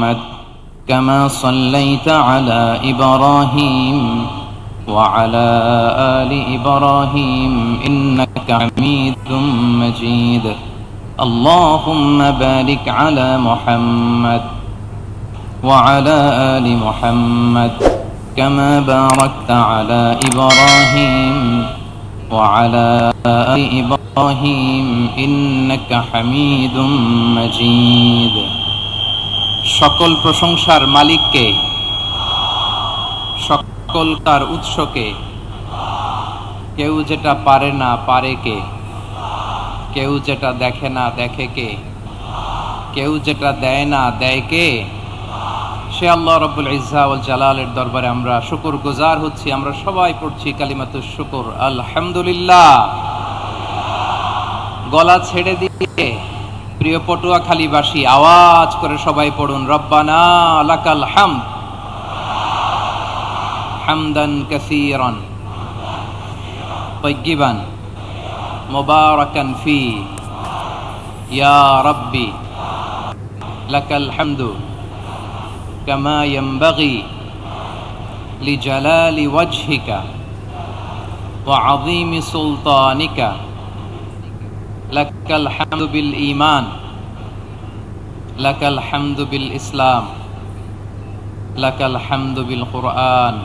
محمد كما صليت على إبراهيم وعلى آل إبراهيم إنك حميد مجيد اللهم بارك على محمد وعلى آل محمد كما باركت على إبراهيم وعلى آل إبراهيم إنك حميد مجيد সকল প্রশংসার মালিককে, সকলকার উৎসকে। কেউ যেটা পারে না পারে কে, কেউ যেটা দেখে না দেখে কে, কেউ যেটা দেয় না দেয় কে? সে আল্লাহ রাব্বুল ইজ্জা ওয়াল জালালের দরবারে আমরা শুকরগুজার হচ্ছি। আমরা সবাই পড়ছি কালিমাতুশ শুকর, আলহামদুলিল্লাহ। গলা ছেড়ে দিয়ে প্রিয় পটুয়াখালীবাসী আওয়াজ করে সবাই পড়ুন, রব্বানা লাকাল হামদ হামদান কাসীরান তাইয়্যিবান মুবারাকান ফি ইয়া রাব্বি লাকাল হামদু কামা ইয়ানবাগি লিজালালি ওয়াজহিকা ওয়া আযীমি সুলতানিকা লাকাল হামদু বিল ঈমান লাকাল হামদু বিল ইসলাম লাকাল হামদু বিল কুরআন।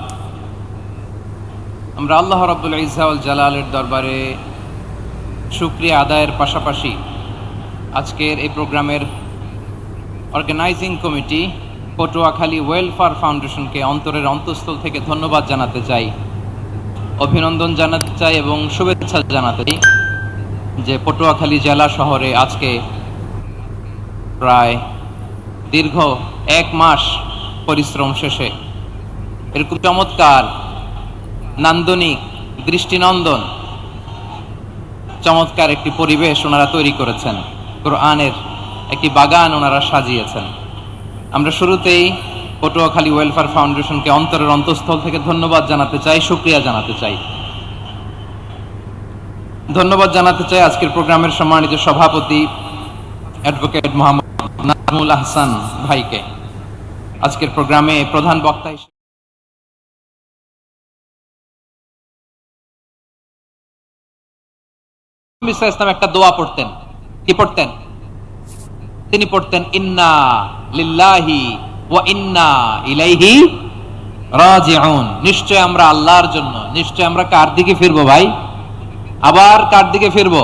আমরা আল্লাহ রাব্বুল ইজ্জা ওয়াল জালালের দরবারে শুকরিয়া আদায়ের পাশাপাশি আজকের এই প্রোগ্রামের অর্গানাইজিং কমিটি পটুয়াখালী ওয়েলফেয়ার ফাউন্ডেশনকে অন্তরের অন্তঃস্থল থেকে ধন্যবাদ জানাতে চাই, অভিনন্দন জানাতে চাই এবং শুভেচ্ছা জানাতে চাই যে পটুয়াখালী জেলা শহরে আজকে প্রায় দীর্ঘ 1 মাস পরিশ্রম শেষে এরকম চমৎকার, নান্দনিক, দৃষ্টিনন্দন চমৎকার একটি পরিবেশ ওনারা তৈরি করেছেন। কোরআনের একটি বাগান ওনারা সাজিয়েছেন। আমরা শুরুতেই পটুয়াখালী ওয়েলফেয়ার ফাউন্ডেশনকে অন্তরের অন্তঃস্থল থেকে ধন্যবাদ জানাতে চাই, শুকরিয়া জানাতে চাই। ধন্যবাদ জানাতে চাই আজকের প্রোগ্রামের সম্মানিত সভাপতি অ্যাডভোকেট মোহাম্মদ নাজমুল আহসান ভাইকে। আজকের প্রোগ্রামে প্রধান বক্তা হিসেবে ইসলাম একটা দোয়া পড়তেন। কি পড়তেন? তিনি পড়তেন ইন্না লিল্লাহি ওয়া ইন্না ইলাইহি রাজিউন। নিশ্চয় আমরা আল্লাহর জন্য, নিশ্চয় আমরা কার দিকে ফিরবো ভাই? আবার কার দিকে ফিরবো?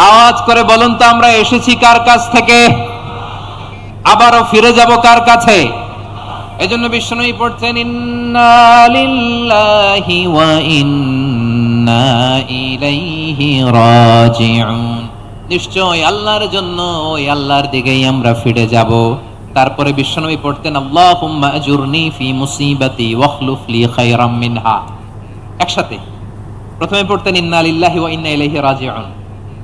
আওয়াজ করে বলুন তো, আমরা এসেছি কার কাছ থেকে, আবারও ফিরে যাব কার কাছে? এজন্য বিশ্বনবী পড়ছেন ইন্না লিল্লাহি ওয়া ইন্না ইলাইহি রাজিউন। নিশ্চয় আল্লাহর জন্য, ওই আল্লাহর দিকেই আমরা ফিরে যাব। তারপরে বিশ্বনবী পড়তেন আল্লাহুম্মা আজুরনি ফি মুসিবাতি ওয়াখলুফ লি খায়রাম মিনহা। একসাথে প্রথমে পড়তেন ইন্না লিল্লাহি ওয়া ইন্না ইলাইহি রাজিউন,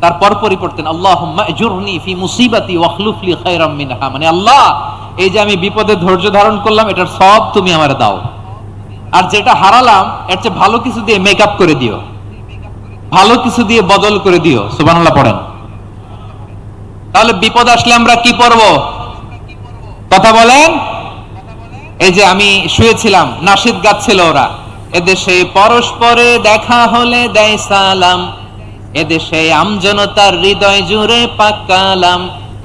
তারপর পরই পড়তেন আল্লাহুম্মা আজুরনি ফি মুসিবাতি ওয়াখলুফ লি খায়রাম মিনহা। মানে আল্লাহ, এই যে আমি বিপদে ধৈর্য ধারণ করলাম, এটার সব তুমি আমারে দাও, আর যেটা হারালাম এর চেয়ে ভালো কিছু দিয়ে মেকআপ করে দিও, ভালো কিছু দিয়ে বদল করে দিও। সুবহানাল্লাহ পড়েন। তাহলে বিপদ আসলে আমরা কি পড়ব? কথা বলেন। এই যে আমি শুয়েছিলাম, নাশিদ গাচ্ছিল ওরা, এদেশে পরস্পরে দেখা হলে দেয় সালাম, এদেশে আমজনতার হৃদয় জুড়ে পাকালাম,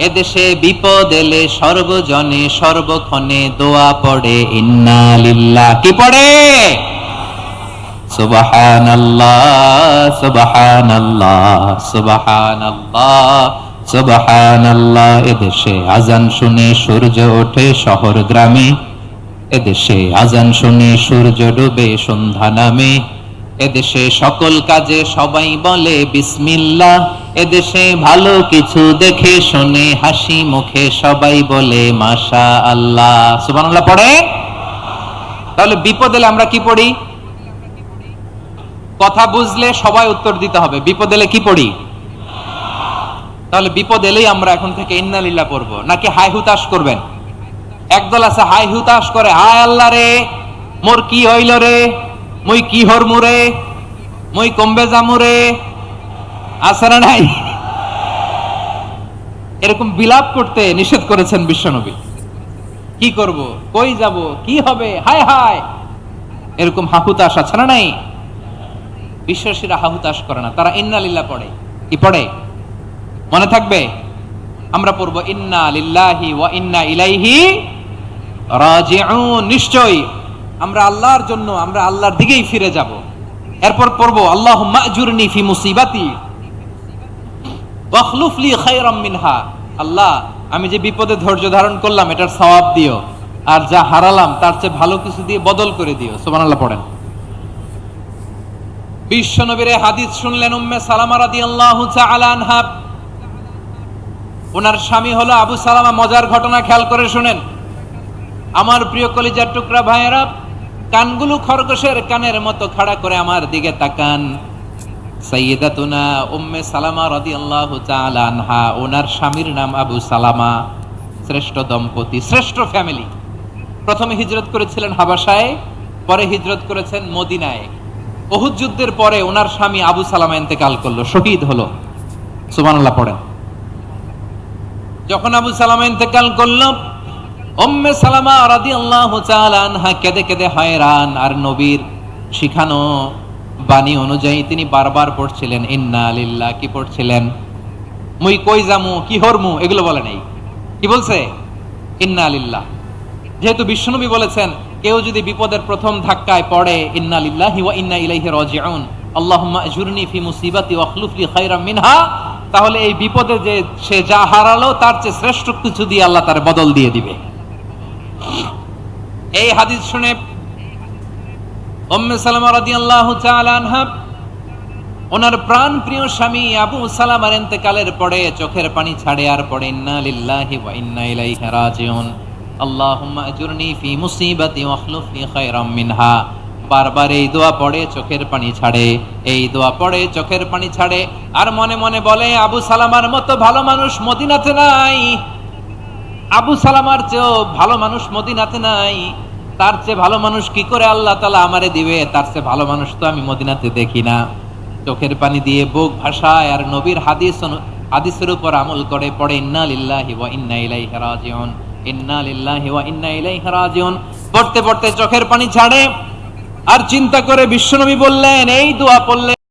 এদেশে বিপদ এলে সর্বজনে সর্বক্ষণে দোয়া পড়ে ইন্না লিল্লাহ। কি পড়ে? সুবহানাল্লাহ সুবহানাল্লাহ সুবহানাল্লাহ সুবহানাল্লাহ। এদেশে আজান শুনে সূর্য ওঠে শহর গ্রামে, এদেশে আজান শুনে সূর্য ডুবে সন্ধ্যা নামে, এদেশে সকল কাজে সবাই বলে বিসমিল্লাহ, এদেশে ভালো কিছু দেখে শুনে হাসি মুখে সবাই বলে মাশাআল্লাহ। সুবহানাল্লাহ পড়ে। তাহলে বিপদ এলে আমরা কি পড়ি? কথা বুঝলে সবাই উত্তর দিতে হবে। বিপদ এলে কি পড়ি? তাহলে বিপদ এলেই আমরা এখন থেকে ইন্না লিল্লাহ পড়বো, নাকি হাই হুতাশ করবেন? একদল আছে হাই হুতাশ করে, হায় আল্লাহ রে মোর কি হইল রে, মুই কি হরমু রে, মুই কমবে জামু রে, আছে না নাই? এরকম বিলাপ করতে নিষেধ করেছেন বিশ্বনবী। কি করব, কই যাব, কি হবে, হায় হায়, এরকম হাহুতাশ আছে না নাই? বিশ্বাসীরা হাহুতাশ করে না, তারা ইন্না লিল্লাহ পড়ে। কি পড়ে মনে থাকবে? আমরা পড়বো ইন্না লিল্লাহি ওয়া ইন্না ইলাইহি রাজিউন। নিশ্চয়ই আমরা আল্লাহর জন্য, আমরা আল্লাহর দিকেই ফিরে যাব। এরপর পড়বো আল্লাহুম্মা আজুরনি ফি মুসিবাতি ওয়াখলুফ লি খায়রাম মিনহা। আল্লাহ, আমি যে বিপদে ধৈর্য ধারণ করলাম এটার সওয়াব দিও, আর যা হারালাম তার চেয়ে ভালো কিছু দিয়ে বদল করে দিও। সুবহানাল্লাহ পড়েন। বিশ্ব নবীর হাদিস শুনলেন উম্মে সালামা রাদিয়াল্লাহু তাআলা আনহা। ওনার স্বামী হলো আবু সালামা। মজার ঘটনা খেয়াল করে শুনেন আমার প্রিয় কলিজার টুকরা ভাইয়েরা। কানগুলো খরগোশের কানের মতো খাড়া করে আমার দিকে তাকান। সাইয়্যিদাতুনা উম্মে সালামা রাদিয়াল্লাহু তাআলা আনহা, ওনার স্বামীর নাম আবু সালামা। শ্রেষ্ঠ দম্পতি, শ্রেষ্ঠ ফ্যামিলি। প্রথমে হিজরত করেছিলেন হাবাসায়, পরে হিজরত করেছেন মদিনায়। উহুদ যুদ্ধের পরে ওনার স্বামী আবু সালামা ইন্তেকাল করলো, শহীদ হলো। সুবহানাল্লাহ পড়েন। যখন আবু সালামা ইন্তেকাল করলো, উম্মে সালামা রাদিয়াল্লাহু তাআলা আনহা কেঁদে কেঁদে হয়রান। আর নবীর শিখানো বাণী অনুযায়ী তিনি বারবার পড়ছিলেন ইন্না লিল্লাহ। কি পড়ছিলেন? মুই কই যামু, কি হরমু, এগুলো বলে নাই। কি বলছে? ইন্না লিল্লাহ। যেহেতু বিশ্বনবী বলেছেন কেউ যদি বিপদের প্রথম ধাক্কায় পড়ে ইন্না লিল্লাহি ওয়া ইন্না ইলাইহি রাজিউন, আল্লাহুম্মা আজুরনি ফি মুসিবাতি ওয়াখলুফ লি খায়রাম মিনহা, তাহলে এই বিপদে যে সে যা হারালো তার চেয়ে শ্রেষ্ঠ কিছু দিয়ে আল্লাহ তার বদল দিয়ে দিবে। এই হাদিস শুনে উম্মে সালামা রাদিয়াল্লাহু তাআলা আনহা ওনার প্রাণ প্রিয় স্বামী আবু সালামার ইন্তেকালের পরে চোখের পানি ছাড়ে আর পড়ে ইন্না লিল্লাহি ওয়া ইন্না ইলাইহি রাজিউন, আল্লাহুম্মা আজুরনি ফি মুসিবাতি ওয়াখলুফ লি খায়রাম মিনহা। বারবার এই দোয়া পড়ে চোখের পানি ছাড়ে, এই দোয়া পড়ে চোখের পানি ছাড়ে, আর মনে মনে বলে আবু সালামার মতো ভালো মানুষ মদিনাতে নাই, আবু সালামার চেয়েও ভালো মানুষ মদিনাতে নাই, তার চেয়ে ভালো মানুষ কি করে আল্লাহ তাআলা আমারে দিবে, তার চেয়ে ভালো মানুষ তো আমি মদিনাতে দেখি না। চোখের পানি দিয়ে বুক ভাসায় আর নবীর হাদিসের উপর আমল করে পড়ে ইন্না লিল্লাহি ওয়া ইন্না ইলাইহি রাজিউন, ইন্না লিল্লাহি ওয়া ইন্না ইলাইহি রাজিউন। পড়তে পড়তে চোখের পানি ছাড়ে আর চিন্তা করে বিশ্বনবী বললেন এই দোয়া পড়লে